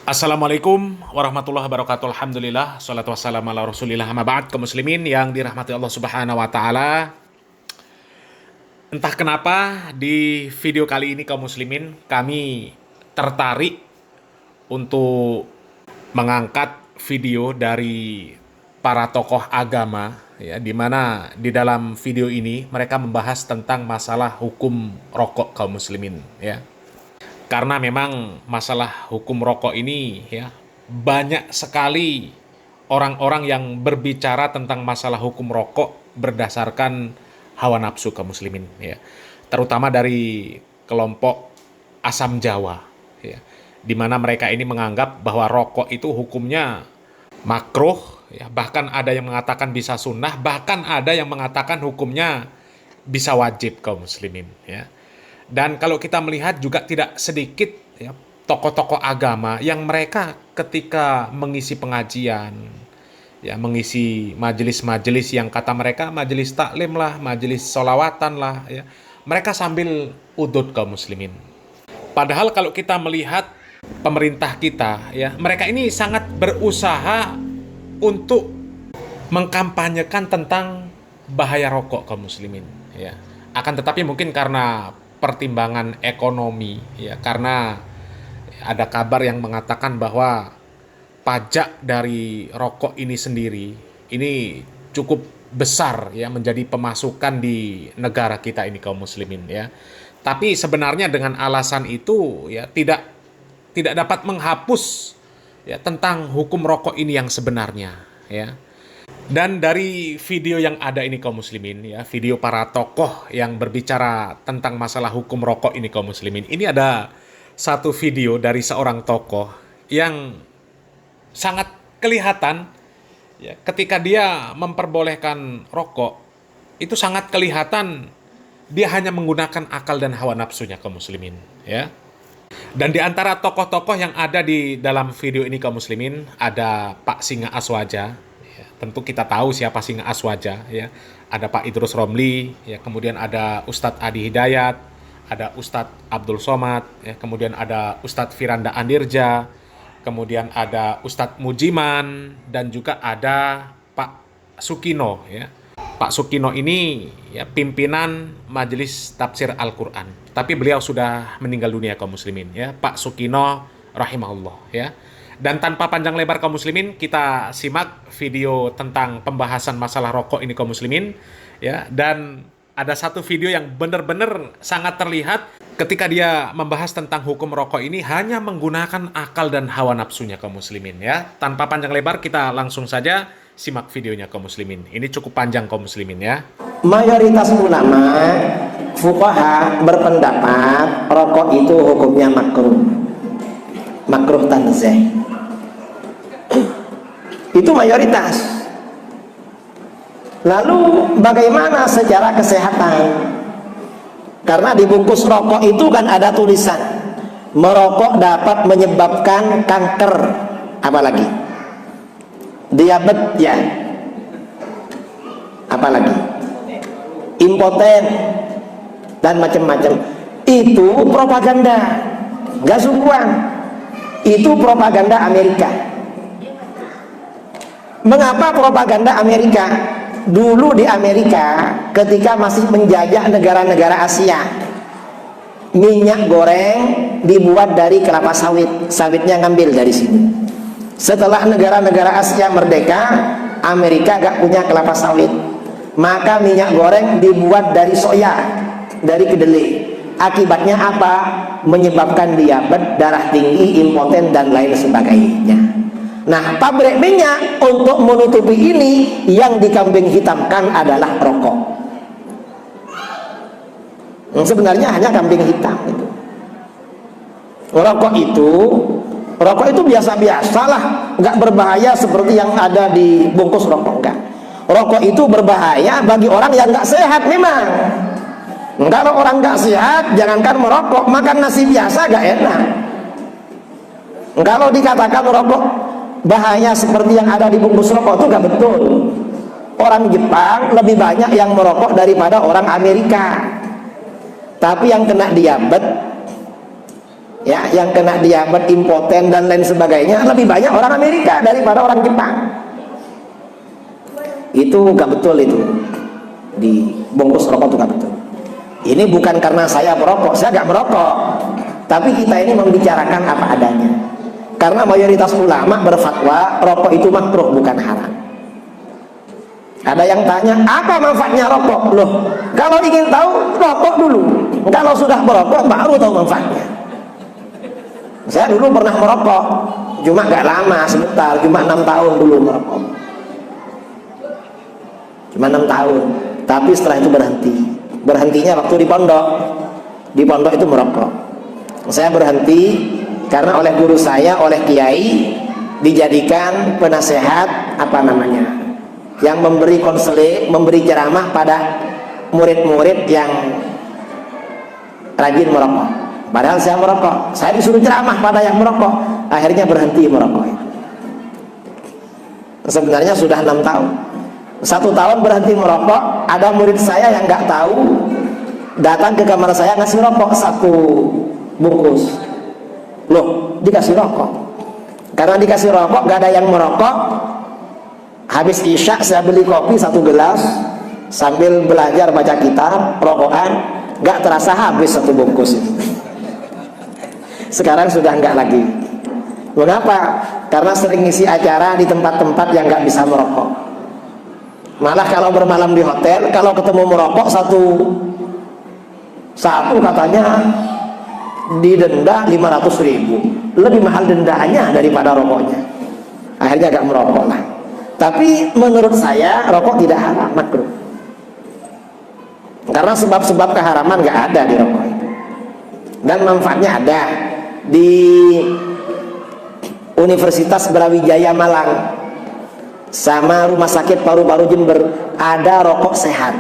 Assalamualaikum warahmatullahi wabarakatuh. Alhamdulillah, salatu wassalamu ala rasulillah, amma ba'd. Kaum muslimin yang dirahmati Allah subhanahu wa ta'ala, entah kenapa di video kali ini kaum muslimin kami tertarik untuk mengangkat video dari para tokoh agama, ya, di mana di dalam video ini mereka membahas tentang masalah hukum rokok kaum muslimin, ya. Karena memang masalah hukum rokok ini, ya, banyak sekali orang-orang yang berbicara tentang masalah hukum rokok berdasarkan hawa nafsu kaum muslimin, ya. Terutama dari kelompok Asam Jawa, ya. Di mana mereka ini menganggap bahwa rokok itu hukumnya makruh, ya. Bahkan ada yang mengatakan bisa sunnah, bahkan ada yang mengatakan hukumnya bisa wajib kaum muslimin, ya. Dan kalau kita melihat juga tidak sedikit, ya, tokoh-tokoh agama yang mereka ketika mengisi pengajian, ya, mengisi majelis-majelis yang kata mereka majelis taklim lah, majelis solawatan lah, ya, mereka sambil udut kaum muslimin. Padahal kalau kita melihat pemerintah kita, ya, mereka ini sangat berusaha untuk mengkampanyekan tentang bahaya rokok kaum muslimin, ya. Akan tetapi mungkin karena pertimbangan ekonomi, ya, karena ada kabar yang mengatakan bahwa pajak dari rokok ini sendiri ini cukup besar, ya, menjadi pemasukan di negara kita ini kaum muslimin, ya. Tapi sebenarnya dengan alasan itu, ya, tidak dapat menghapus, ya, tentang hukum rokok ini yang sebenarnya, ya. Dan dari video yang ada ini kaum muslimin, ya, video para tokoh yang berbicara tentang masalah hukum rokok ini kaum muslimin, ini ada satu video dari seorang tokoh yang sangat kelihatan, ya, ketika dia memperbolehkan rokok, itu sangat kelihatan dia hanya menggunakan akal dan hawa nafsunya kaum muslimin, ya. Dan di antara tokoh-tokoh yang ada di dalam video ini kaum muslimin, ada Pak Singa Aswaja. Tentu kita tahu siapa Singa Aswaja, ya. Ada Pak Idrus Romli, ya, kemudian ada Ustadz Adi Hidayat, ada Ustadz Abdul Somad, ya, kemudian ada Ustadz Firanda Andirja, kemudian ada Ustadz Mujiman, dan juga ada Pak Sukino, ya. Pak Sukino ini, ya, pimpinan Majelis Tafsir Al-Quran, tapi beliau sudah meninggal dunia kaum muslimin, ya, Pak Sukino rahimahullah, ya. Dan tanpa panjang lebar kaum muslimin, kita simak video tentang pembahasan masalah rokok ini kaum muslimin, ya. Dan ada satu video yang benar-benar sangat terlihat ketika dia membahas tentang hukum rokok ini hanya menggunakan akal dan hawa nafsunya kaum muslimin, ya. Tanpa panjang lebar, kita langsung saja simak videonya kaum muslimin. Ini cukup panjang kaum muslimin, ya. Mayoritas ulama fuqaha berpendapat rokok itu hukumnya makruh tanzih. Itu mayoritas. Lalu bagaimana secara kesehatan? Karena di bungkus rokok itu kan ada tulisan merokok dapat menyebabkan kanker, apalagi diabetes, ya, apalagi impoten dan macam-macam. Itu propaganda, gak sungguhan. Itu propaganda Amerika. Mengapa propaganda Amerika? Dulu di Amerika ketika masih menjajah negara-negara Asia, minyak goreng dibuat dari kelapa sawit, sawitnya ngambil dari sini. Setelah negara-negara Asia merdeka, Amerika gak punya kelapa sawit, maka minyak goreng dibuat dari soya, dari kedelai. Akibatnya apa? Menyebabkan diabetes, darah tinggi, impoten, dan lain sebagainya. Nah, pabrik minyak untuk menutupi ini yang dikambing hitamkan adalah rokok. Sebenarnya hanya kambing hitam itu. Rokok itu biasa-biasalah, nggak berbahaya seperti yang ada di bungkus rokok, enggak. Rokok itu berbahaya bagi orang yang nggak sehat memang. Kalau orang nggak sehat, jangankan merokok, makan nasi biasa gak enak. Kalau dikatakan rokok bahaya seperti yang ada di bungkus rokok itu gak betul. Orang Jepang lebih banyak yang merokok daripada orang Amerika. Tapi yang kena diabetes ya, yang kena diabetes, impoten dan lain sebagainya lebih banyak orang Amerika daripada orang Jepang. Itu gak betul itu. Di bungkus rokok itu gak betul. Ini bukan karena saya merokok, saya gak merokok. Tapi kita ini membicarakan apa adanya. Karena mayoritas ulama berfatwa rokok itu makruh bukan haram. Ada yang tanya, apa manfaatnya rokok? Loh, kalau ingin tahu, rokok dulu. Kalau sudah merokok, baru tahu manfaatnya. Saya dulu pernah merokok, cuma gak lama, sebentar, cuma 6 tahun dulu merokok. Cuma 6 tahun, tapi setelah itu berhenti. Berhentinya waktu di pondok. Di pondok itu merokok. Saya berhenti karena oleh guru saya, oleh kiai, dijadikan penasehat, apa namanya, yang memberi konseling, memberi ceramah pada murid-murid yang rajin merokok. Padahal saya merokok, saya disuruh ceramah pada yang merokok, akhirnya berhenti merokok. Sebenarnya sudah 6 tahun. 1 tahun berhenti merokok. Ada murid saya yang nggak tahu, datang ke kamar saya ngasih rokok 1 bungkus. Loh, dikasih rokok. Karena dikasih rokok, nggak ada yang merokok. Habis isya saya beli kopi 1 gelas sambil belajar baca kitab, rokokan, nggak terasa habis 1 bungkus itu. Sekarang sudah nggak lagi. Mengapa? Karena sering ngisi acara di tempat-tempat yang nggak bisa merokok. Malah kalau bermalam di hotel, kalau ketemu merokok satu katanya didenda 500.000, lebih mahal dendanya daripada rokoknya. Akhirnya nggak merokok lah. Tapi menurut saya rokok tidak haram, makruh. Karena sebab-sebab keharaman nggak ada di rokok itu. Dan manfaatnya ada. Di Universitas Brawijaya Malang sama Rumah Sakit Paru-Paru Jember ada rokok sehat.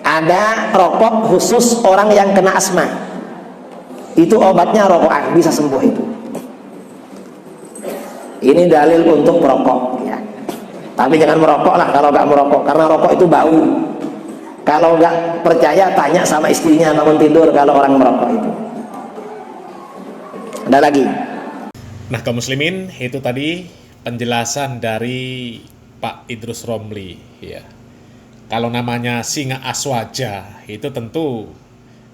Ada rokok khusus orang yang kena asma. Itu obatnya rokokan, bisa sembuh itu. Ini dalil untuk merokok ya. Tapi jangan merokok lah kalau nggak merokok, karena rokok itu bau. Kalau nggak percaya tanya sama istrinya bangun tidur kalau orang merokok itu. Ada lagi. Nah, kaum muslimin, itu tadi penjelasan dari Pak Idrus Romli ya. Kalau namanya singa aswaja itu tentu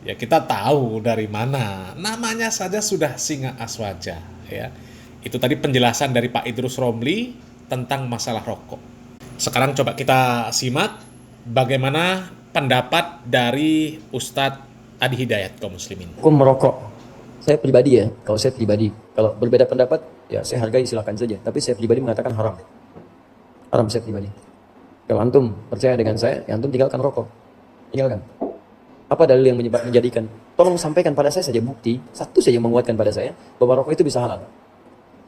ya kita tahu dari mana. Namanya saja sudah singa aswaja ya. Itu tadi penjelasan dari Pak Idrus Romli tentang masalah rokok. Sekarang coba kita simak bagaimana pendapat dari Ustadz Adi Hidayat kaum muslimin. Hukum merokok, saya pribadi ya, kalau berbeda pendapat ya saya hargai, silakan saja. Tapi saya pribadi mengatakan haram. Haram saya pribadi. Kalau antum percaya dengan saya, ya antum tinggalkan rokok. Tinggalkan. Apa dalil yang menjadikan? Tolong sampaikan pada saya saja bukti, satu saja menguatkan pada saya bahwa rokok itu bisa halal.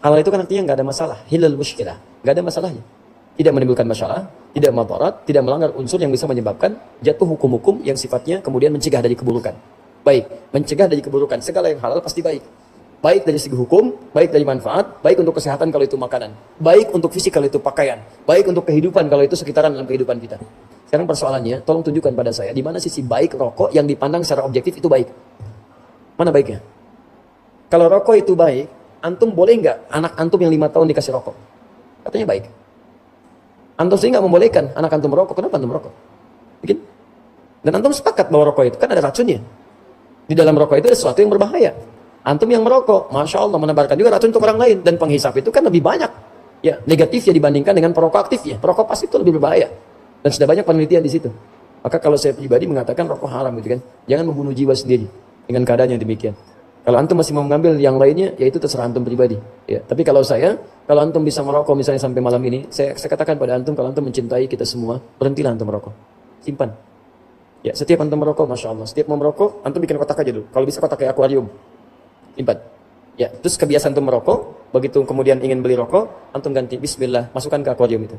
Halal itu kan artinya nggak ada masalah, hilal muskilah, nggak ada masalahnya. Tidak menimbulkan masalah, tidak madarat, tidak melanggar unsur yang bisa menyebabkan jatuh hukum-hukum yang sifatnya kemudian mencegah dari keburukan. Baik, mencegah dari keburukan, segala yang halal pasti baik. Baik dari segi hukum, baik dari manfaat, baik untuk kesehatan kalau itu makanan, baik untuk fisik kalau itu pakaian, baik untuk kehidupan kalau itu sekitaran dalam kehidupan kita. Sekarang persoalannya, tolong tunjukkan pada saya di mana sisi baik rokok yang dipandang secara objektif itu baik. Mana baiknya? Kalau rokok itu baik, antum boleh nggak anak antum yang 5 tahun dikasih rokok? Katanya baik. Antum sih nggak membolehkan anak antum merokok. Kenapa antum merokok? Bikin? Dan antum sepakat bahwa rokok itu kan ada racunnya. Di dalam rokok itu ada sesuatu yang berbahaya. Antum yang merokok, Masya Allah, menebarkan juga racun untuk orang lain. Dan penghisap itu kan lebih banyak ya negatifnya dibandingkan dengan perokok aktifnya. Perokok pasti itu lebih berbahaya. Dan sudah banyak penelitian di situ. Maka kalau saya pribadi mengatakan rokok haram gitu kan. Jangan membunuh jiwa sendiri dengan keadaan yang demikian. Kalau antum masih mau mengambil yang lainnya, ya itu terserah antum pribadi. Ya, tapi kalau antum bisa merokok misalnya sampai malam ini, saya katakan pada antum, kalau antum mencintai kita semua, berhentilah antum merokok. Simpan. Ya, setiap antum merokok, Masya Allah. Setiap mau merokok, antum bikin kotak aja dulu. Kalau bisa kotak kayak akuarium. Simpan. Ya, terus kebiasaan antum merokok, begitu kemudian ingin beli rokok, antum ganti Bismillah, masukkan ke akuarium itu.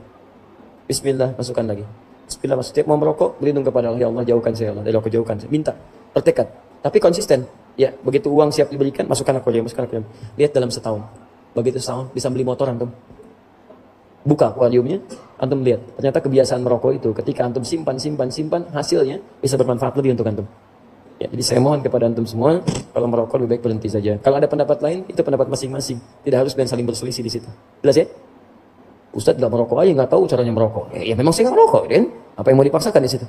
Bismillah, masukkan lagi. Bismillah, setiap mau merokok, berlindung kepada Allah. Ya Allah, jauhkan saya, Allah. Dari rokok jauhkan saya. Minta, bertekad. Tapi konsisten. Ya, begitu uang siap diberikan, masukkan akuarium. Lihat dalam setahun. Begitu setahun, bisa beli motor antum. Buka akuariumnya, antum lihat. Ternyata kebiasaan merokok itu, ketika antum simpan, hasilnya bisa bermanfaat lebih untuk antum. Ya, jadi saya mohon kepada antum semua, kalau merokok lebih baik berhenti saja. Kalau ada pendapat lain, itu pendapat masing-masing. Tidak harus dan saling berselisih di situ. Jelas ya? Ustadz nggak merokok aja, nggak tahu caranya merokok. Ya memang saya nggak merokok, kan? Apa yang mau dipaksakan di situ?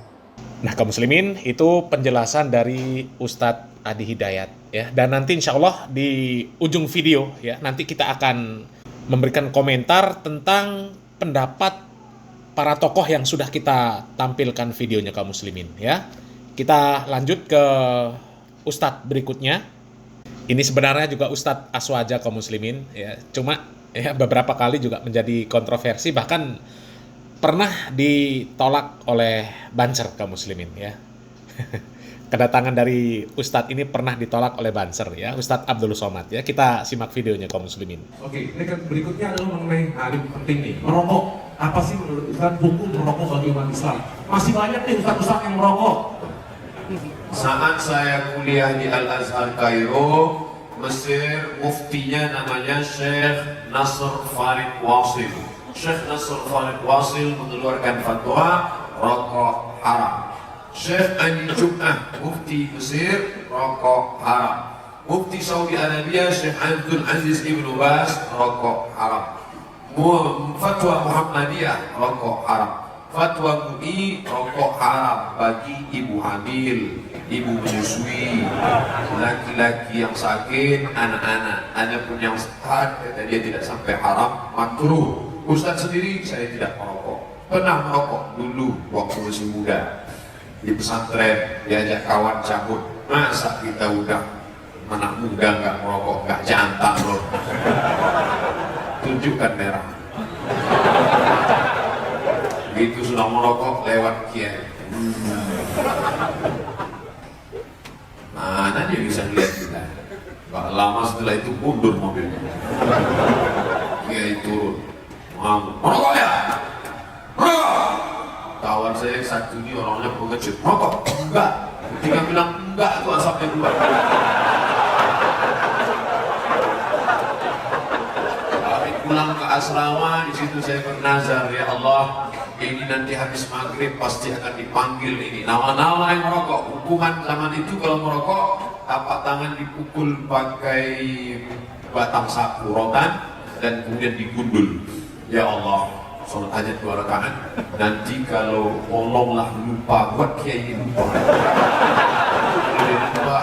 Nah, kaum muslimin, itu penjelasan dari Ustadz Adi Hidayat ya. Dan nanti insya Allah di ujung video ya, nanti kita akan memberikan komentar tentang pendapat para tokoh yang sudah kita tampilkan videonya kaum muslimin ya. Kita lanjut ke Ustadz berikutnya. Ini sebenarnya juga Ustadz Aswaja kaum muslimin ya. Cuma ya beberapa kali juga menjadi kontroversi, bahkan pernah ditolak oleh Banser kaum muslimin ya. Kedatangan dari Ustadz ini pernah ditolak oleh Banser ya, Ustadz Abdul Somad ya. Kita simak videonya kaum muslimin. Oke, ini kan berikutnya adalah mengenai ini penting nih, merokok. Apa sih menurut Ustadz hukum merokok bagi umat Islam? Masih banyak nih Ustadz yang merokok. Saat saya kuliah di Al-Azhar Kairo, Mesir, muftinya namanya Syekh Nasr Farid Wasil. Syekh Nasr Farid Wasil mengeluarkan fatwa rokok haram. Syekh Ali Jum'ah, mufti Mesir, rokok haram. Mufti Saudi Arabia, Syekh Abdul Aziz Ibn Baz, rokok haram. Fatwa Muhammadiyah, rokok haram. Fatwa MUI, rokok haram bagi ibu hamil, ibu menyusui, laki-laki yang sakit, anak-anak. Ada pun yang sehat, kata dia tidak sampai haram, makruh. Ustadz sendiri, saya tidak merokok. Pernah merokok dulu waktu masih muda. Di pesantren, diajak kawan cabut. Masa kita udah anak muda nggak merokok, nggak jantan loh. Tunjukkan merah. Begitu sudah merokok lewat kiai. Mana dia bisa lihat kita? Gak lama setelah itu mundur mobilnya. Kiai turun. Merokok ya? Merokok! Kawan saya satu ini orangnya pengecut. Merokok? Enggak. Ketika bilang enggak itu asapnya keluar. Pulang ke asrama, di situ saya bernazar, ya Allah, ini nanti habis maghrib pasti akan dipanggil ini nama-nama yang merokok. Hukuman zaman itu kalau merokok, tapak tangan dipukul pakai batang sapu rotan dan kemudian digundul. Ya Allah, sholat hajat 2 rakaat. Nanti kalau tolonglah lupa, buat kiai lupa.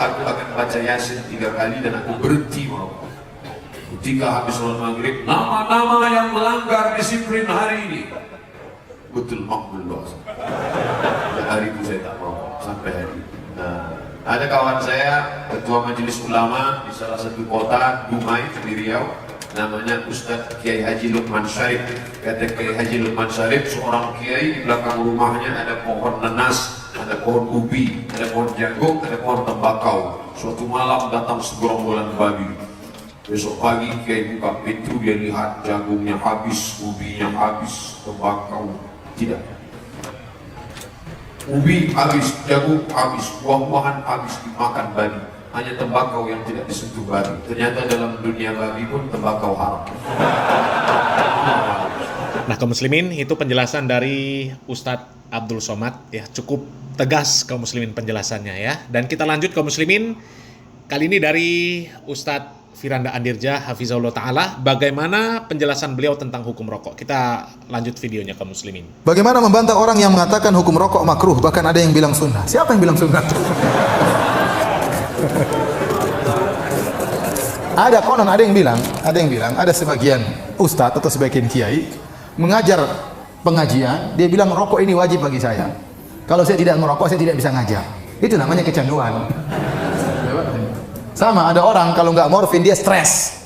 Aku akan baca Yasin 3 kali dan aku berhenti merokok. Ketika habis sholat maghrib, nama-nama yang melanggar disiplin hari ini betul makbul doa. Hari itu saya tak merokok sampai hari ini. Nah, ada kawan saya ketua majelis ulama di salah satu kota Dumai di Riau, namanya Ustadz Kiai Haji Lukman Syarif. Kata Kiai Haji Lukman Syarif, seorang kiai, di belakang rumahnya ada pohon nanas, ada pohon ubi, ada pohon jagung, ada pohon tembakau. Suatu malam datang segerombolan babi. Besok pagi kiai buka pintu, dia lihat jagungnya habis, ubinya habis, tembakau tidak. Ubi habis, jagung habis, buah-buahan habis dimakan babi. Hanya tembakau yang tidak disentuh babi. Ternyata dalam dunia babi pun tembakau haram. Nah, kaum muslimin, itu penjelasan dari Ustadz Abdul Somad ya, cukup tegas kaum muslimin penjelasannya ya. Dan kita lanjut kaum muslimin, kali ini dari Ustadz Firanda Andirja Hafizahullah Ta'ala, bagaimana penjelasan beliau tentang hukum rokok. Kita lanjut videonya kaum muslimin. Bagaimana membantah orang yang mengatakan hukum rokok makruh, bahkan ada yang bilang sunnah. Siapa yang bilang sunnah? Ada konon, ada yang bilang, ada sebagian ustadz atau sebagian kiai mengajar pengajian, dia bilang rokok ini wajib bagi saya. Kalau saya tidak merokok, saya tidak bisa ngajar. Itu namanya kecanduan. Sama, ada orang kalau nggak morfin dia stres.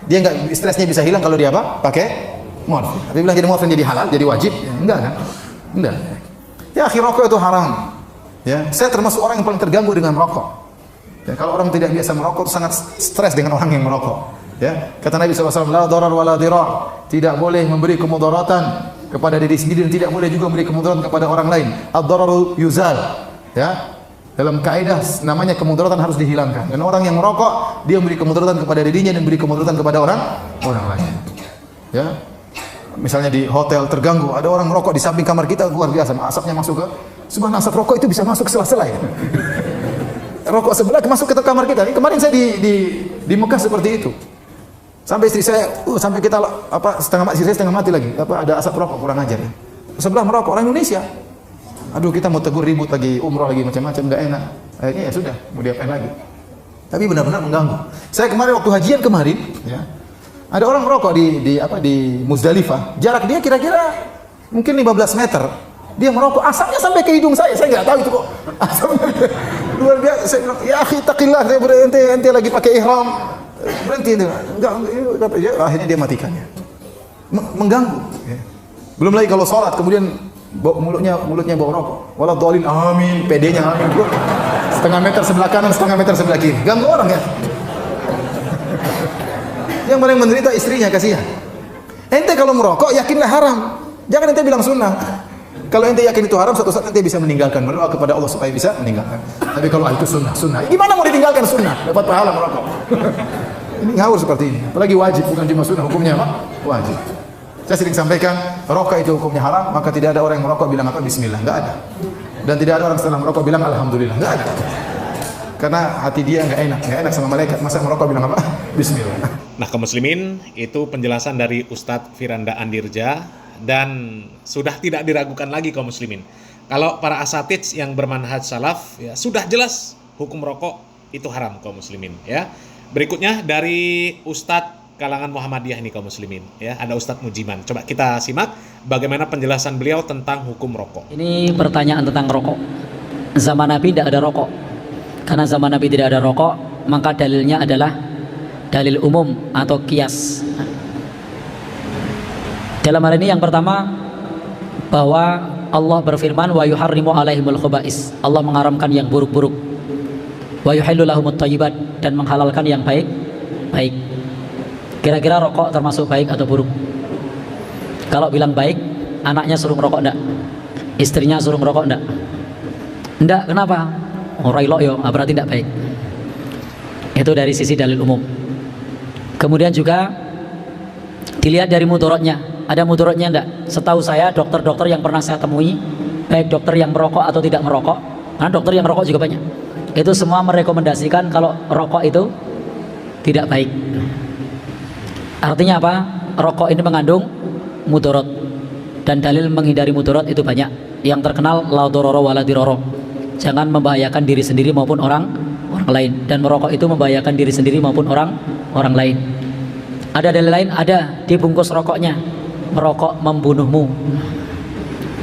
Dia nggak, stresnya bisa hilang kalau dia apa? Pakai morfin. Tapi bilang jadi morfin jadi halal, jadi wajib? Ya, enggak kan? Enggak. Ya, akhir rokok itu haram. Ya, saya termasuk orang yang paling terganggu dengan rokok. Ya, kalau orang tidak biasa merokok sangat stres dengan orang yang merokok. Ya, kata Nabi SAW, la darar wa la dirar. Tidak boleh memberi kemudaratan kepada diri sendiri dan tidak boleh juga memberi kemudaratan kepada orang lain. Ad-dararu yuzal. Ya. Dalam kaidah namanya kemudaratan harus dihilangkan. Dan orang yang merokok, dia memberi kemudaratan kepada dirinya dan memberi kemudaratan kepada orang lain. Ya. Misalnya di hotel terganggu, ada orang merokok di samping kamar kita, luar biasa, asapnya masuk ke subhanallah, asap rokok itu bisa masuk ke sela-sela ya. rokok sebelah masuk ke kamar kita. Ini kemarin saya di Mekah seperti itu. Sampai istri saya, sampai kita istri saya setengah mati lagi. Ada asap rokok, kurang ajar. Ya. Sebelah merokok orang Indonesia. Aduh, kita mau tegur, ribut lagi, umroh lagi, macam-macam, nggak enak. Akhirnya ya sudah, mau diapain lagi. Tapi benar-benar mengganggu. Saya kemarin waktu hajian kemarin, ya, ada orang merokok di Muzdalifah. Jarak dia kira-kira mungkin 15 meter. Dia merokok, asapnya sampai ke hidung saya nggak tahu itu kok. Asapnya luar biasa. Saya bilang, ya akhi taqillah, saya berhenti, ente lagi pakai ihram. Berhenti itu. Enggak, ya, akhirnya dia matikannya. Mengganggu. Ya. Belum lagi kalau sholat, kemudian mulutnya bau rokok. Waladhdallin, amin, PD-nya amin. Setengah meter sebelah kanan, setengah meter sebelah kiri. Ganggu orang ya. Yang paling menderita istrinya, kasihan. Ente kalau merokok yakinlah haram. Jangan ente bilang sunnah. Kalau ente yakin itu haram, suatu saat ente bisa meninggalkan. Berdoa kepada Allah supaya bisa meninggalkan. Tapi kalau itu sunnah. Gimana mau ditinggalkan sunnah? Dapat pahala merokok. Ini ngawur seperti ini. Apalagi wajib, bukan cuma sunnah, hukumnya apa? Wajib. Saya sering sampaikan, rokok itu hukumnya haram, maka tidak ada orang yang merokok bilang apa? Bismillah. Enggak ada. Dan tidak ada orang setelah merokok bilang alhamdulillah. Enggak ada. Karena hati dia enggak enak sama malaikat. Masa merokok bilang apa? Bismillah. Nah, kaum muslimin, itu penjelasan dari Ustadz Firanda Andirja, dan sudah tidak diragukan lagi kaum muslimin. Kalau para asatidz yang bermanhaj salaf, ya sudah jelas hukum rokok itu haram kaum muslimin. Ya. Berikutnya dari Ustadz kalangan Muhammadiyah ini kaum muslimin, ya, ada Ustadz Mujiman. Coba kita simak bagaimana penjelasan beliau tentang hukum rokok. Ini pertanyaan tentang rokok. Zaman Nabi tidak ada rokok. Karena zaman Nabi tidak ada rokok, maka dalilnya adalah dalil umum atau qiyas. Dalam hal ini yang pertama, bahwa Allah berfirman wa yuharrimu alaihimul khaba'is. Allah mengharamkan yang buruk-buruk. Wa yuhillu lahumut thayyibat, dan menghalalkan yang baik. Kira-kira rokok termasuk baik atau buruk? Kalau bilang baik, anaknya suruh merokok enggak? Istrinya suruh merokok enggak? Enggak, kenapa? Orang ilok yo, berarti enggak baik. Itu dari sisi dalil umum. Kemudian juga dilihat dari mudorotnya. Ada mudorotnya enggak? Setahu saya dokter-dokter yang pernah saya temui, baik dokter yang merokok atau tidak merokok, karena dokter yang merokok juga banyak, itu semua merekomendasikan kalau rokok itu tidak baik. Artinya apa? Rokok ini mengandung mudorot, dan dalil menghindari mudorot itu banyak. Yang terkenal la dororo wala diroro, jangan membahayakan diri sendiri maupun orang lain. Dan merokok itu membahayakan diri sendiri maupun orang lain. Ada dalil lain, ada di bungkus rokoknya, merokok membunuhmu,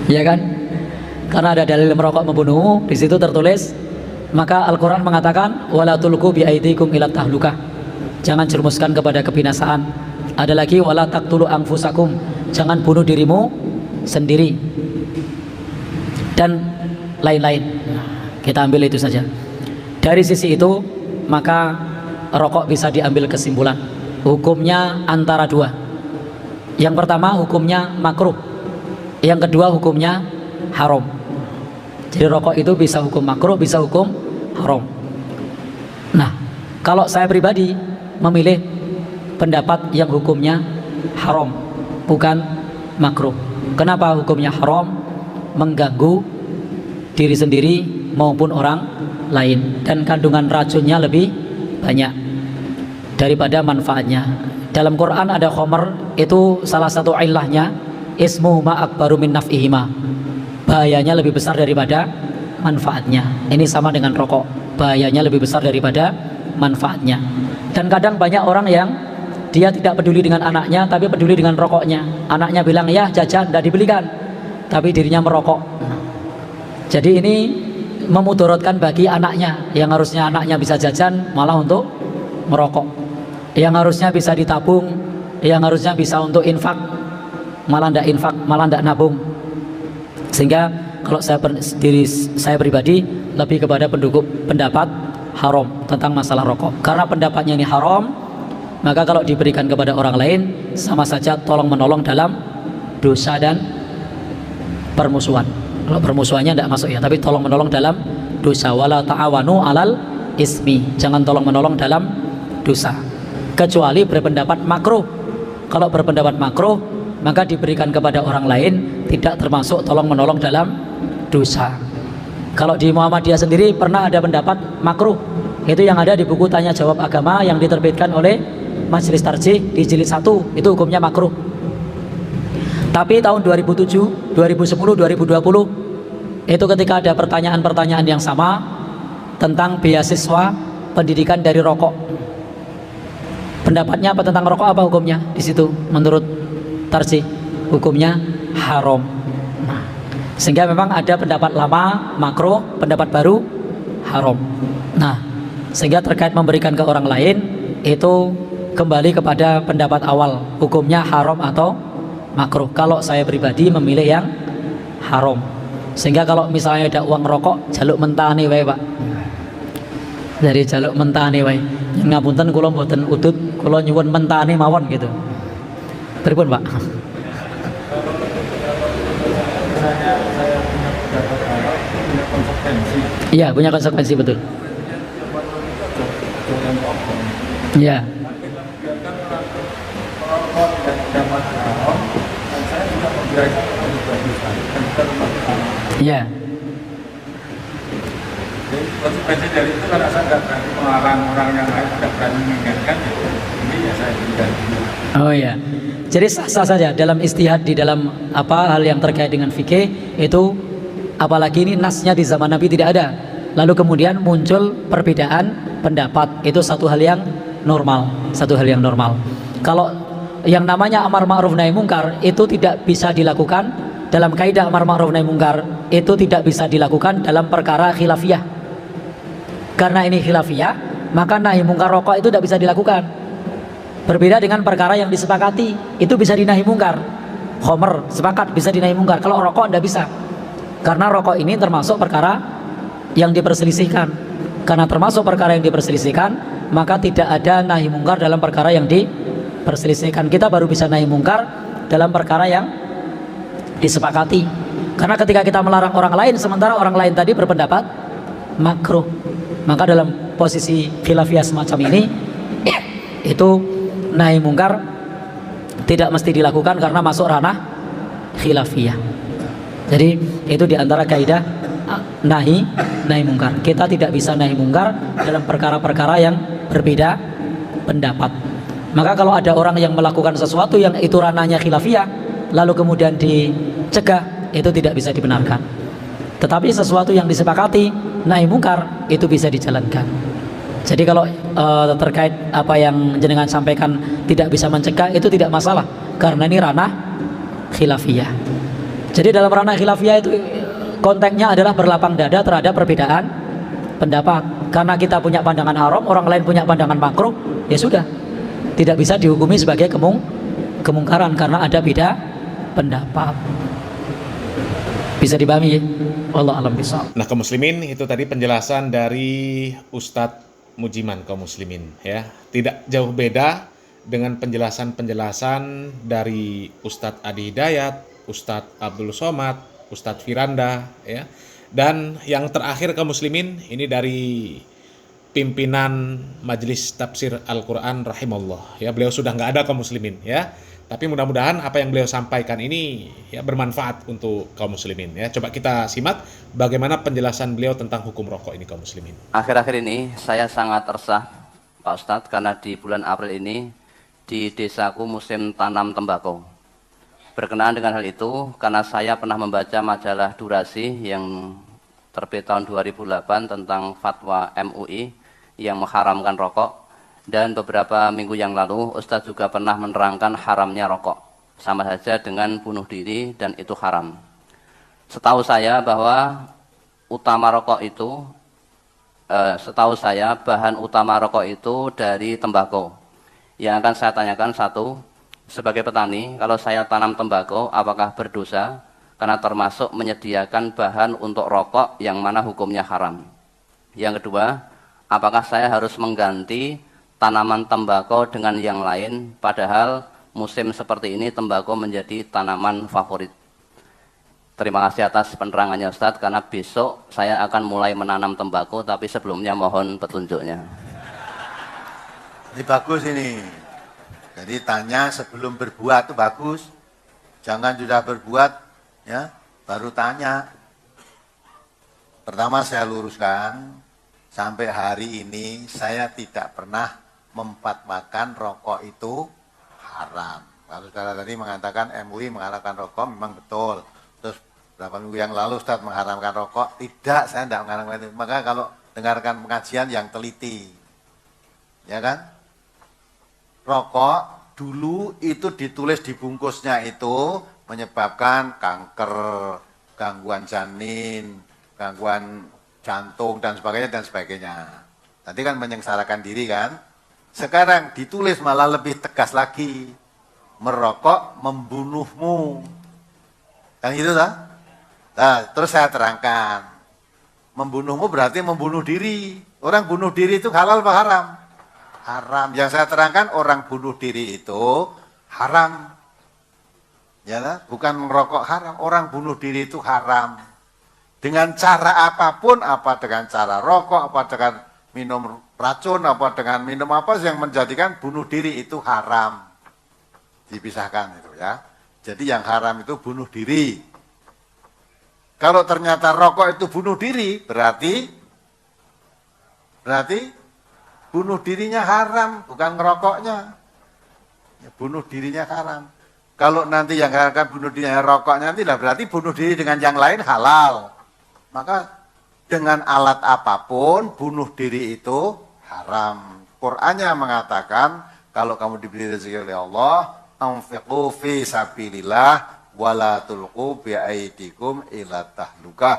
ya kan? Karena ada dalil merokok membunuhmu, di situ tertulis, maka Al-Quran mengatakan wala tulqu bi aidikum ila tahlukah, jangan jerumuskan kepada kebinasaan. Ada lagi wala taqtulu anfusakum, jangan bunuh dirimu sendiri, dan lain-lain. Kita ambil itu saja. Dari sisi itu, maka rokok bisa diambil kesimpulan hukumnya antara dua. Yang pertama hukumnya makruh, yang kedua hukumnya haram. Jadi rokok itu bisa hukum makruh, bisa hukum haram. Nah, kalau saya pribadi memilih pendapat yang hukumnya haram, bukan makruh. Kenapa hukumnya haram? Mengganggu diri sendiri maupun orang lain, dan kandungan racunnya lebih banyak daripada manfaatnya. Dalam Quran ada khomer, itu salah satu ilahnya ismu ma akbaru min naf'ihima, bahayanya lebih besar daripada manfaatnya. Ini sama dengan rokok, bahayanya lebih besar daripada manfaatnya. Dan kadang banyak orang yang dia tidak peduli dengan anaknya, tapi peduli dengan rokoknya. Anaknya bilang ya jajan, tidak dibelikan, tapi dirinya merokok. Jadi ini memudorotkan bagi anaknya, yang harusnya anaknya bisa jajan malah untuk merokok, yang harusnya bisa ditabung, yang harusnya bisa untuk infak malah tidak nabung. Sehingga kalau saya pribadi lebih kepada pendapat haram tentang masalah rokok. Karena pendapatnya ini haram, maka kalau diberikan kepada orang lain sama saja tolong menolong dalam dosa dan permusuhan. Kalau permusuhannya tidak masuk ya, tapi tolong menolong dalam dosa. Wala ta'awanu alal ismi, jangan tolong menolong dalam dosa, kecuali berpendapat makruh. Kalau berpendapat makruh, maka diberikan kepada orang lain tidak termasuk tolong menolong dalam dosa. Kalau di Muhammadiyah sendiri pernah ada pendapat makruh. Itu yang ada di buku Tanya Jawab Agama yang diterbitkan oleh Majelis Tarjih di jilid 1, itu hukumnya makruh. Tapi tahun 2007, 2010, 2020 itu ketika ada pertanyaan-pertanyaan yang sama tentang beasiswa pendidikan dari rokok. Pendapatnya apa tentang rokok, apa hukumnya? Di situ menurut Tarjih hukumnya haram. Nah, sehingga memang ada pendapat lama makruh, pendapat baru haram. Nah, sehingga terkait memberikan ke orang lain itu kembali kepada pendapat awal, hukumnya haram atau makruh. Kalau saya pribadi memilih yang haram. Sehingga kalau misalnya ada uang rokok, jaluk mentani wae, Pak. Dari jaluk mentani wae. Ngapunten kula mboten udut, kula nyuwun mentani mawon gitu. Pripun, Pak? Iya, punya konsekuensi, betul. Iya. Iya. Konsekuensi dari itu karena saya nggak berani melarang orang yang lain, tidak berani mengingatkan, ini ya saya berikan. Oh ya. Jadi sah-sah saja dalam istihad di dalam hal yang terkait dengan fikih itu, apalagi ini nasnya di zaman Nabi tidak ada. Lalu kemudian muncul perbedaan pendapat, itu satu hal yang normal, Kalau yang namanya amar ma'ruf nahi mungkar itu tidak bisa dilakukan dalam kaidah amar ma'ruf nahi mungkar, itu tidak bisa dilakukan dalam perkara khilafiyah. Karena ini khilafiyah, maka nahi mungkar rokok itu tidak bisa dilakukan. Berbeda dengan perkara yang disepakati, itu bisa dinahi mungkar. Khomer sepakat bisa dinahi mungkar, kalau rokok tidak bisa. Karena rokok ini termasuk perkara yang diperselisihkan. Karena termasuk perkara yang diperselisihkan, maka tidak ada nahi mungkar dalam perkara yang diperselisihkan. Kita baru bisa nahi mungkar dalam perkara yang disepakati. Karena ketika kita melarang orang lain, sementara orang lain tadi berpendapat makruh, maka dalam posisi khilafiyah semacam ini itu nahi mungkar tidak mesti dilakukan karena masuk ranah khilafiyah. Jadi itu diantara kaidah nahi mungkar. Kita tidak bisa nahi mungkar dalam perkara-perkara yang berbeda pendapat. Maka kalau ada orang yang melakukan sesuatu yang itu ranahnya khilafiyah, lalu kemudian dicegah, itu tidak bisa dibenarkan. Tetapi sesuatu yang disepakati nahi mungkar itu bisa dijalankan. Jadi kalau terkait apa yang jenengan sampaikan tidak bisa mencegah, itu tidak masalah karena ini ranah khilafiyah. Jadi dalam ranah khilafiyah itu konteksnya adalah berlapang dada terhadap perbedaan pendapat. Karena kita punya pandangan haram, orang lain punya pandangan makruh, ya sudah, tidak bisa dihukumi sebagai kemungkaran karena ada beda pendapat. Bisa dipahami ya? Wallahu a'lam bishawab. Nah, kaum muslimin, itu tadi penjelasan dari Ustadz Mujiman kaum muslimin ya. Tidak jauh beda dengan penjelasan-penjelasan dari Ustadz Adi Hidayat, Ustadz Abdul Somad, Ustadz Firanda ya. Dan yang terakhir kaum muslimin, ini dari pimpinan Majelis Tafsir Al-Quran rahimallah ya. Beliau sudah nggak ada kaum muslimin ya. Tapi mudah-mudahan apa yang beliau sampaikan ini ya bermanfaat untuk kaum muslimin ya. Coba kita simak bagaimana penjelasan beliau tentang hukum rokok ini kaum muslimin. Akhir-akhir ini saya sangat resah Pak Ustadz karena di bulan April ini di desaku musim tanam tembakau. Berkenaan dengan hal itu karena saya pernah membaca majalah Durasi yang terbit tahun 2008 tentang fatwa MUI yang mengharamkan rokok. Dan beberapa minggu yang lalu Ustadz juga pernah menerangkan haramnya rokok, sama saja dengan bunuh diri dan itu haram. Setahu saya bahwa bahan utama rokok itu dari tembakau. Yang akan saya tanyakan satu, sebagai petani, kalau saya tanam tembakau apakah berdosa karena termasuk menyediakan bahan untuk rokok yang mana hukumnya haram? Yang kedua, apakah saya harus mengganti tanaman tembakau dengan yang lain, padahal musim seperti ini tembakau menjadi tanaman favorit? Terima kasih atas penerangannya Ustadz, karena besok saya akan mulai menanam tembakau, tapi sebelumnya mohon petunjuknya. Ini bagus ini. Jadi tanya sebelum berbuat itu bagus. Jangan sudah berbuat ya baru tanya. Pertama saya luruskan, sampai hari ini saya tidak pernah memfatwakan rokok itu haram. Kalau saudara tadi mengatakan MUI mengharamkan rokok, memang betul. Terus beberapa minggu yang lalu Ustaz mengharamkan rokok, tidak, saya tidak mengharamkan itu. Maka kalau dengarkan pengajian yang teliti, ya kan? Rokok dulu itu ditulis di bungkusnya itu menyebabkan kanker, gangguan janin, gangguan jantung dan sebagainya dan sebagainya. Tadi kan menyengsarakan diri kan? Sekarang ditulis malah lebih tegas lagi. Merokok membunuhmu. Kan gitu tak? Nah, terus saya terangkan. Membunuhmu berarti membunuh diri. Orang bunuh diri itu halal apa haram? Haram. Yang saya terangkan orang bunuh diri itu haram. Ya, bukan merokok haram. Orang bunuh diri itu haram. Dengan cara apapun, apa dengan cara rokok, apa dengan minum racun, apa dengan minum apa yang menjadikan bunuh diri itu haram. Dipisahkan itu ya. Jadi yang haram itu bunuh diri. Kalau ternyata rokok itu bunuh diri, berarti bunuh dirinya haram, bukan ngerokoknya. Ya, bunuh dirinya haram. Kalau nanti yang haram bunuh dirinya rokoknya nanti lah berarti bunuh diri dengan yang lain halal. Maka dengan alat apapun bunuh diri itu haram. Qur'annya mengatakan kalau kamu diberi rezeki oleh Allah, anfiqu fi sabilillah wala tulqu bi aidikum ila tahlukah.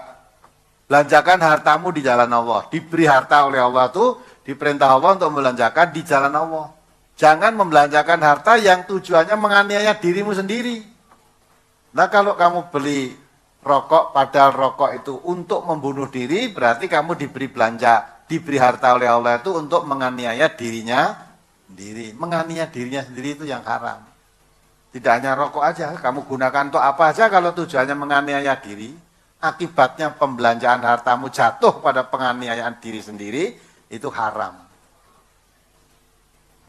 Belanjakan hartamu di jalan Allah. Diberi harta oleh Allah itu diperintah Allah untuk membelanjakan di jalan Allah. Jangan membelanjakan harta yang tujuannya menganiaya dirimu sendiri. Nah, kalau kamu beli rokok padahal rokok itu untuk membunuh diri, berarti kamu diberi belanja, diberi harta oleh Allah itu untuk menganiaya dirinya sendiri. Menganiaya dirinya sendiri itu yang haram. Tidak hanya rokok aja, kamu gunakan untuk apa aja kalau tujuannya menganiaya diri, akibatnya pembelanjaan hartamu jatuh pada penganiayaan diri sendiri, itu haram.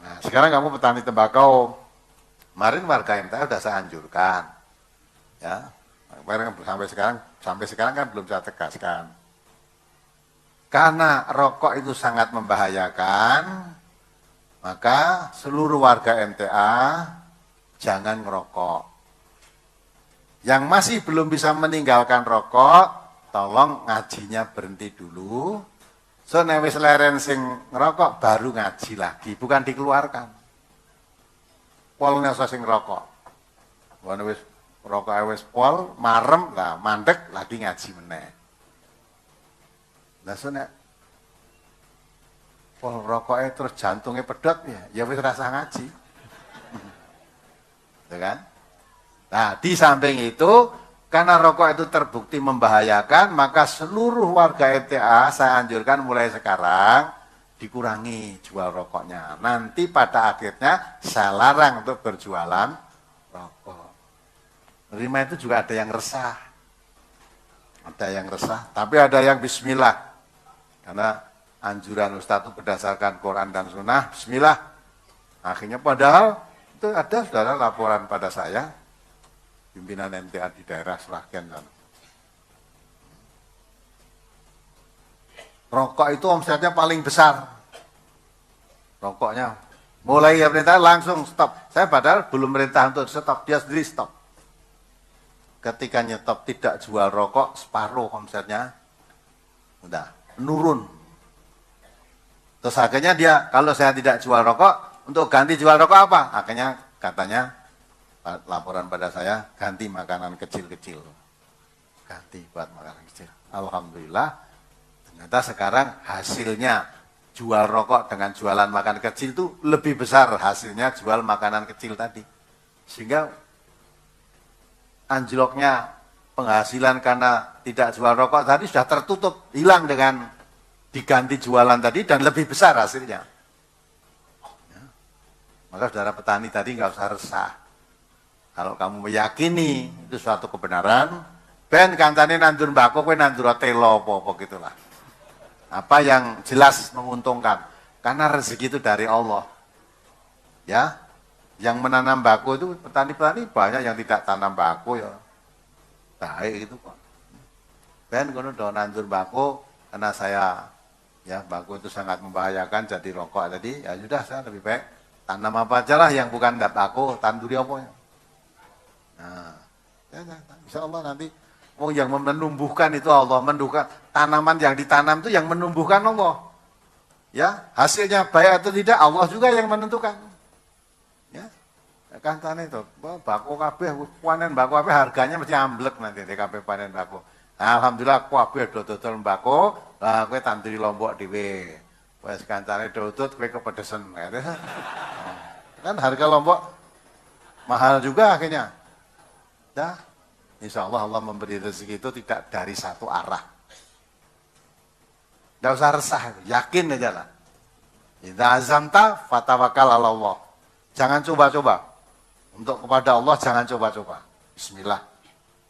Nah, sekarang kamu petani tembakau, kemarin warga MTA sudah saya anjurkan, ya, sampai sekarang kan belum saya tegaskan. Karena rokok itu sangat membahayakan, maka seluruh warga MTA jangan ngerokok. Yang masih belum bisa meninggalkan rokok, tolong ngajinya berhenti dulu. So nek wis leren sing ngerokok baru ngaji lagi, bukan dikeluarkan. Polnya sing ngerokok. Wane wis rokok wis pol, marem lah, mandek lagi ngaji meneh. Lah so nek pol rokoknya terus jantungnya pedot ya wis rasa ngaji. Ya kan? Nah, di samping itu, karena rokok itu terbukti membahayakan, maka seluruh warga MTA saya anjurkan mulai sekarang dikurangi jual rokoknya. Nanti pada akhirnya saya larang untuk berjualan rokok. Menerima itu juga ada yang resah. Ada yang resah, tapi ada yang bismillah. Karena anjuran Ustadz itu berdasarkan Quran dan Sunnah, bismillah. Akhirnya padahal itu ada saudara laporan pada saya, pimpinan MTA di daerah Sragen. Rokok itu omsetnya paling besar. Rokoknya. Mulai ya perintah langsung stop. Saya padahal belum perintah untuk stop, dia sendiri stop. Ketika nyetop tidak jual rokok, separuh omsetnya udah menurun. Terus akhirnya dia, kalau saya tidak jual rokok, untuk ganti jual rokok apa? Akhirnya katanya laporan pada saya ganti makanan kecil-kecil. Ganti buat makanan kecil. Alhamdulillah ternyata sekarang hasilnya jual rokok dengan jualan makanan kecil itu lebih besar hasilnya jual makanan kecil tadi. Sehingga anjloknya penghasilan karena tidak jual rokok tadi sudah tertutup, hilang dengan diganti jualan tadi dan lebih besar hasilnya. Maka saudara petani tadi nggak usah resah. Kalau kamu meyakini itu suatu kebenaran, ben kancane nandur mbako kowe nandur telo apa gitulah. Apa yang jelas menguntungkan? Karena rezeki itu dari Allah. Ya. Yang menanam mbako itu petani-petani banyak yang tidak tanam mbako ya. Baik itu kok. Ben kono do nandur bako karena saya ya bako itu sangat membahayakan jadi rokok. Jadi ya sudah saya lebih baik tanam apa aja lah yang bukan bako, tanduri apa ya. Nah, insya Allah nanti yang menumbuhkan itu Allah, menumbuhkan tanaman yang ditanam itu yang menumbuhkan Allah. Ya, hasilnya baik atau tidak Allah juga yang menentukan. Ya. Kan tane itu, bako kabeh panen bako kabeh harganya mesti amblek nanti kabeh panen bako. Nah, alhamdulillah kabeh do dodol bako, lah kowe tanduri lombok dhewe. Wes kancane dodot kowe kepedesen. Kan harga lombok mahal juga akhirnya. Dah, insya Allah Allah memberi rezeki itu tidak dari satu arah. Tidak usah resah, yakin aja lah. Idza azamta fatawakal ala Allah. Jangan coba-coba. Untuk kepada Allah jangan coba-coba. Bismillah.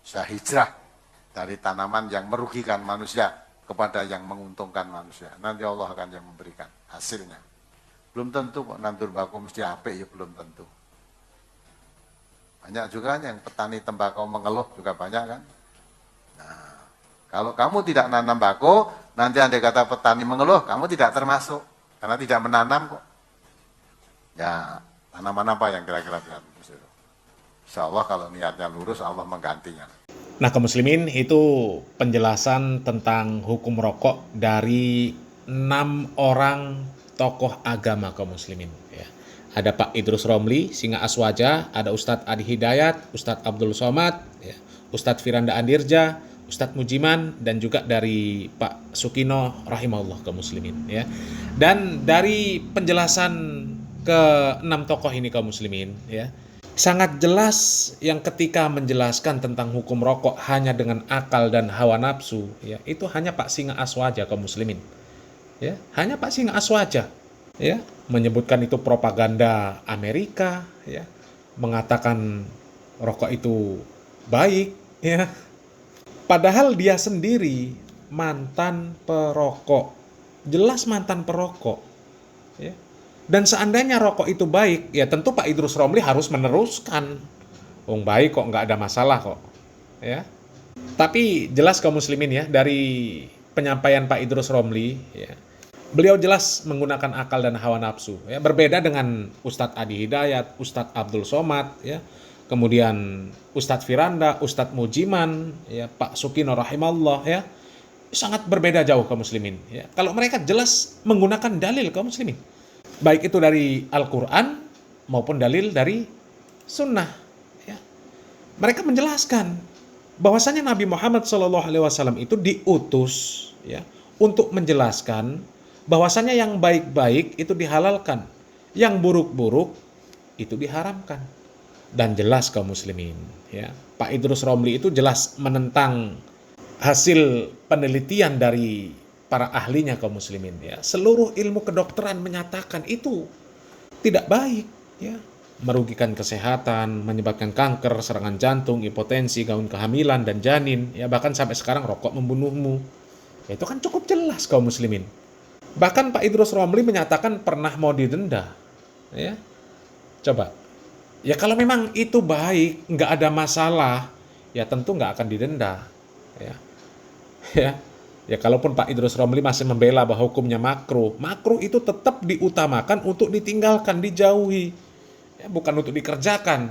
Saya hijrah dari tanaman yang merugikan manusia kepada yang menguntungkan manusia. Nanti Allah akan yang memberikan hasilnya. Belum tentu kok nandur bako mesti apik ya, belum tentu. Banyak juga yang petani tembakau mengeluh juga banyak kan. Nah, kalau kamu tidak nanam bako, nanti andai kata petani mengeluh, kamu tidak termasuk. Karena tidak menanam kok. Ya, tanaman apa yang kira-kira bisa? Insya Allah kalau niatnya lurus, Allah menggantinya. Nah, kaum muslimin, itu penjelasan tentang hukum rokok dari 6 orang tokoh agama kaum muslimin. Ya. Ada Pak Idrus Romli, Singa Aswaja, ada Ustadz Adi Hidayat, Ustadz Abdul Somad, ya, Ustadz Firanda Andirja, Ustadz Mujiman, dan juga dari Pak Sukino rahimahullah kaum muslimin. Ya. Dan dari penjelasan ke-6 tokoh ini kaum muslimin, ya, sangat jelas yang ketika menjelaskan tentang hukum rokok hanya dengan akal dan hawa nafsu, ya, itu hanya Pak Singa Aswaja kaum muslimin. Ya, hanya Pak Singa Aswaja, ya, menyebutkan itu propaganda Amerika, ya, mengatakan rokok itu baik, ya. Padahal dia sendiri mantan perokok, jelas mantan perokok, ya. Dan seandainya rokok itu baik, ya tentu Pak Idrus Romli harus meneruskan. Baik kok, nggak ada masalah kok, ya. Tapi jelas kaum muslimin ya, dari penyampaian Pak Idrus Romli, ya, beliau jelas menggunakan akal dan hawa nafsu. Ya, berbeda dengan Ustadz Adi Hidayat, Ustadz Abdul Somad, ya, kemudian Ustadz Firanda, Ustadz Mujiman, ya, Pak Sukino rahimahullah, ya, sangat berbeda jauh kaum muslimin. Ya. Kalau mereka jelas menggunakan dalil kaum muslimin, baik itu dari Al-Quran maupun dalil dari Sunnah. Ya. Mereka menjelaskan bahwasanya Nabi Muhammad SAW itu diutus, ya, untuk menjelaskan bahwasanya yang baik-baik itu dihalalkan, yang buruk-buruk itu diharamkan. Dan jelas kaum muslimin, ya, Pak Idrus Romli itu jelas menentang hasil penelitian dari para ahlinya kaum muslimin, ya. Seluruh ilmu kedokteran menyatakan itu tidak baik, ya, merugikan kesehatan, menyebabkan kanker, serangan jantung, hipotensi, gangguan kehamilan dan janin, ya, bahkan sampai sekarang rokok membunuhmu. Ya, itu kan cukup jelas kaum muslimin. Bahkan Pak Idrus Romli menyatakan pernah mau didenda, ya. Coba, ya kalau memang itu baik, nggak ada masalah, ya tentu nggak akan didenda, ya. Ya. Ya, kalaupun Pak Idrus Romli masih membela bahwa hukumnya makruh itu tetap diutamakan untuk ditinggalkan, dijauhi, ya, bukan untuk dikerjakan.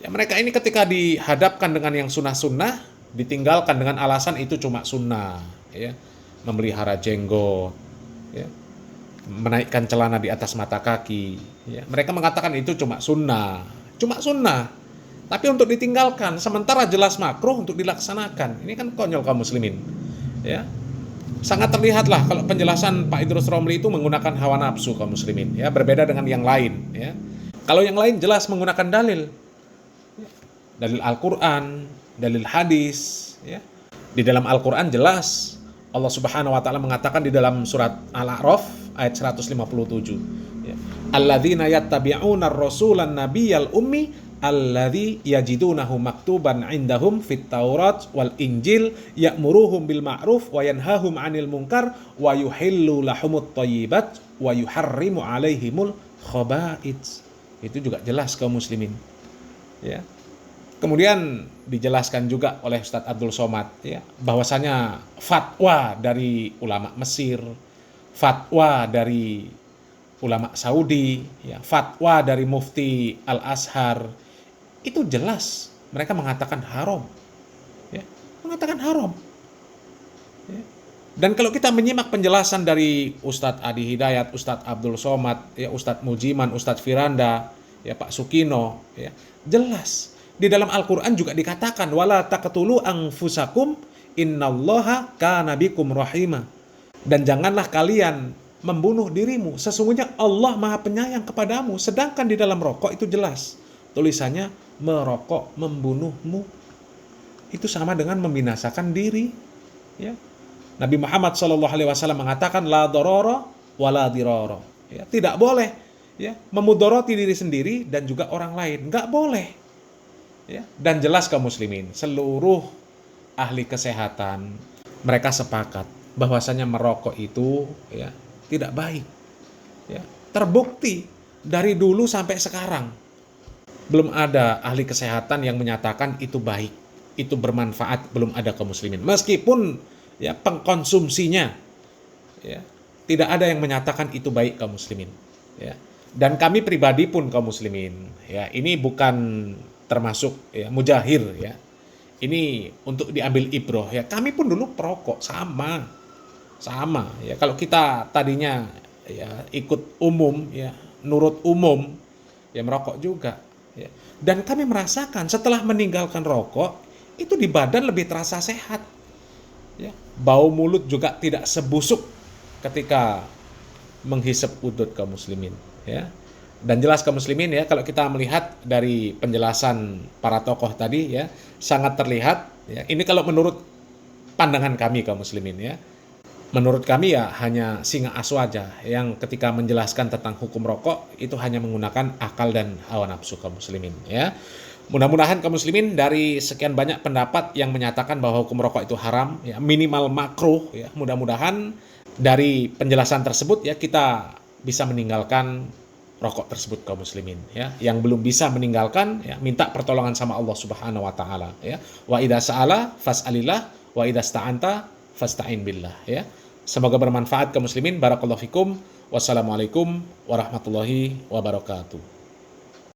Ya, mereka ini ketika dihadapkan dengan yang sunnah-sunnah, ditinggalkan dengan alasan itu cuma sunnah, ya, memelihara jenggot, ya, menaikkan celana di atas mata kaki. Ya, mereka mengatakan itu cuma sunnah, tapi untuk ditinggalkan, sementara jelas makruh untuk dilaksanakan. Ini kan konyol kaum muslimin. Ya, sangat terlihatlah kalau penjelasan Pak Idrus Romli itu menggunakan hawa nafsu kaum muslimin, ya, berbeda dengan yang lain, ya. Kalau yang lain jelas menggunakan dalil, ya, dalil Al-Quran, dalil hadis, ya. Di dalam Al-Quran jelas Allah Subhanahu wa taala mengatakan di dalam surat Al-A'raf ayat 157, ya, alladzina yattabi'una ar-rasulan nabiyyal ummi alladzi yajidunahu maktuban indahum fit Taurat wal Injil ya'muruhum bil ma'ruf wa yanhahum 'anil munkar wa yuhillu lahumut thayyibat wa yuharrimu 'alaihimul khaba'its. Itu juga jelas kaum muslimin. Ya. Kemudian dijelaskan juga oleh Ustadz Abdul Somad ya, bahwasanya fatwa dari ulama Mesir, fatwa dari ulama Saudi, ya, fatwa dari Mufti Al-Azhar, itu jelas mereka mengatakan haram. Ya, mengatakan haram. Ya. Dan kalau kita menyimak penjelasan dari Ustadz Adi Hidayat, Ustadz Abdul Somad, ya, Ustadz Mujiman, Ustadz Firanda, ya, Pak Sukino, ya, jelas. Di dalam Al-Quran juga dikatakan, wala taqtulu anfusakum innallaha kana bikum rahima. Dan janganlah kalian membunuh dirimu, sesungguhnya Allah Maha Penyayang kepadamu. Sedangkan di dalam rokok itu jelas tulisannya merokok membunuhmu. Itu sama dengan membinasakan diri. Ya. Nabi Muhammad SAW mengatakan la darara wala dirara. Ya, tidak boleh ya memudoroti diri sendiri dan juga orang lain, nggak boleh. Ya. Dan jelas kaum muslimin, seluruh ahli kesehatan mereka sepakat bahwasanya merokok itu ya tidak baik. Ya. Terbukti dari dulu sampai sekarang belum ada ahli kesehatan yang menyatakan itu baik, itu bermanfaat, belum ada kaum muslimin. Meskipun ya pengkonsumsinya ya tidak ada yang menyatakan itu baik kaum muslimin. Ya. Dan kami pribadi pun kaum muslimin, ya ini bukan termasuk ya mujahir ya. Ini untuk diambil ibroh ya. Kami pun dulu perokok sama ya. Kalau kita tadinya ya ikut umum ya, nurut umum ya merokok juga ya. Dan kami merasakan setelah meninggalkan rokok itu di badan lebih terasa sehat ya. Bau mulut juga tidak sebusuk ketika menghisap udut kaum muslimin ya. Dan jelas kaum muslimin ya, kalau kita melihat dari penjelasan para tokoh tadi ya, sangat terlihat ya. Ini kalau menurut pandangan kami kaum muslimin ya. Menurut kami ya hanya singa aswaja yang ketika menjelaskan tentang hukum rokok itu hanya menggunakan akal dan hawa nafsu kaum muslimin ya. Mudah-mudahan kaum muslimin dari sekian banyak pendapat yang menyatakan bahwa hukum rokok itu haram ya, minimal makruh ya. Mudah-mudahan dari penjelasan tersebut ya kita bisa meninggalkan rokok tersebut kaum muslimin ya. Yang belum bisa meninggalkan ya minta pertolongan sama Allah Subhanahu wa taala ya. Wa idza sa'ala fas'alillah wa idza sta'anta fasta'in billah ya. Semoga bermanfaat kaum muslimin. Barakallahu fikum. Wassalamualaikum warahmatullahi wabarakatuh.